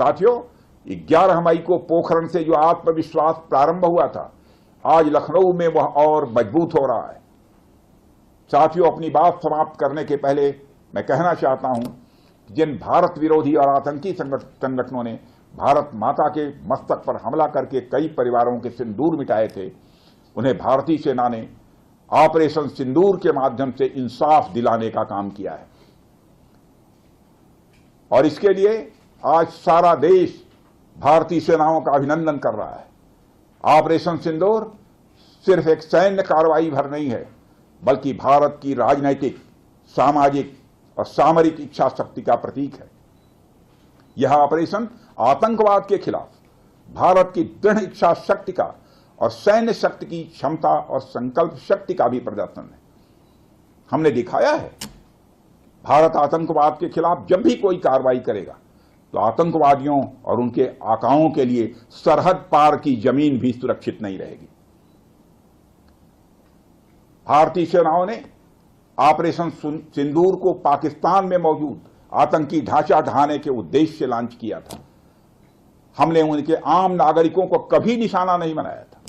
साथियों, 11 मई को पोखरण से जो आत्मविश्वास प्रारंभ हुआ था, आज लखनऊ में वह और मजबूत हो रहा है। साथियों, अपनी बात समाप्त करने के पहले मैं कहना चाहता हूं कि जिन भारत विरोधी और आतंकी संगठनों ने भारत माता के मस्तक पर हमला करके कई परिवारों के सिंदूर मिटाए थे, उन्हें भारतीय सेना ने ऑपरेशन सिंदूर के माध्यम से इंसाफ दिलाने का काम किया है। और इसके लिए आज सारा देश भारतीय सेनाओं का अभिनंदन कर रहा है। ऑपरेशन सिंदूर सिर्फ एक सैन्य कार्रवाई भर नहीं है, बल्कि भारत की राजनैतिक, सामाजिक और सामरिक इच्छा शक्ति का प्रतीक है। यह ऑपरेशन आतंकवाद के खिलाफ भारत की दृढ़ इच्छा शक्ति का और सैन्य शक्ति की क्षमता और संकल्प शक्ति का भी प्रदर्शन है। हमने दिखाया है, भारत आतंकवाद के खिलाफ जब भी कोई कार्रवाई करेगा तो आतंकवादियों और उनके आकाओं के लिए सरहद पार की जमीन भी सुरक्षित नहीं रहेगी। भारतीय सेनाओं ने ऑपरेशन सिंदूर को पाकिस्तान में मौजूद आतंकी ढांचा ढहाने के उद्देश्य से लॉन्च किया था। हमने उनके आम नागरिकों को कभी निशाना नहीं बनाया था,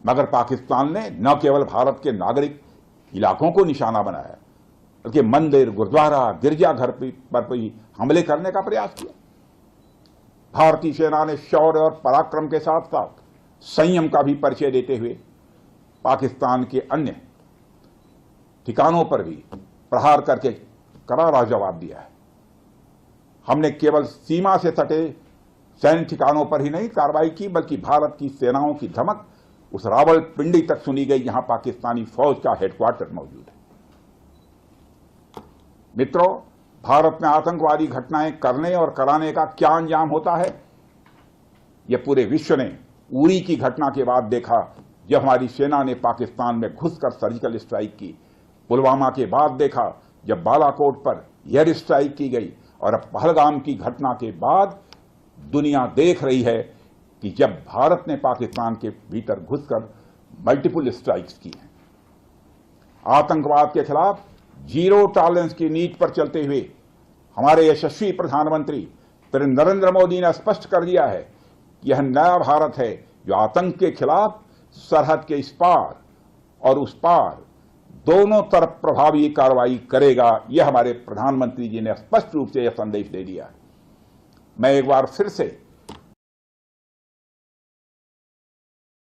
मगर पाकिस्तान ने न केवल भारत के नागरिक इलाकों को निशाना बनाया, बल्कि मंदिर, गुरुद्वारा, गिरजाघर पर भी हमले करने का प्रयास किया। भारतीय सेना ने शौर्य और पराक्रम के साथ साथ संयम का भी परिचय देते हुए पाकिस्तान के अन्य ठिकानों पर भी प्रहार करके करारा जवाब दिया है। हमने केवल सीमा से सटे सैन्य ठिकानों पर ही नहीं कार्रवाई की, बल्कि भारत की सेनाओं की धमक उस रावलपिंडी तक सुनी गई जहां पाकिस्तानी फौज का हेडक्वार्टर मौजूद है। मित्रों, भारत में आतंकवादी घटनाएं करने और कराने का क्या अंजाम होता है, यह पूरे विश्व ने उरी की घटना के बाद देखा, जब हमारी सेना ने पाकिस्तान में घुसकर सर्जिकल स्ट्राइक की। पुलवामा के बाद देखा, जब बालाकोट पर एयर स्ट्राइक की गई। और अब पहलगाम की घटना के बाद दुनिया देख रही है कि जब भारत ने पाकिस्तान के भीतर घुसकर मल्टीपल स्ट्राइक्स की हैं। आतंकवाद के खिलाफ जीरो टॉलरेंस की नीति पर चलते हुए हमारे यशस्वी प्रधानमंत्री नरेंद्र मोदी ने स्पष्ट कर दिया है कि यह नया भारत है जो आतंक के खिलाफ सरहद के इस पार और उस पार दोनों तरफ प्रभावी कार्रवाई करेगा। यह हमारे प्रधानमंत्री जी ने स्पष्ट रूप से यह संदेश दे दिया है। मैं एक बार फिर से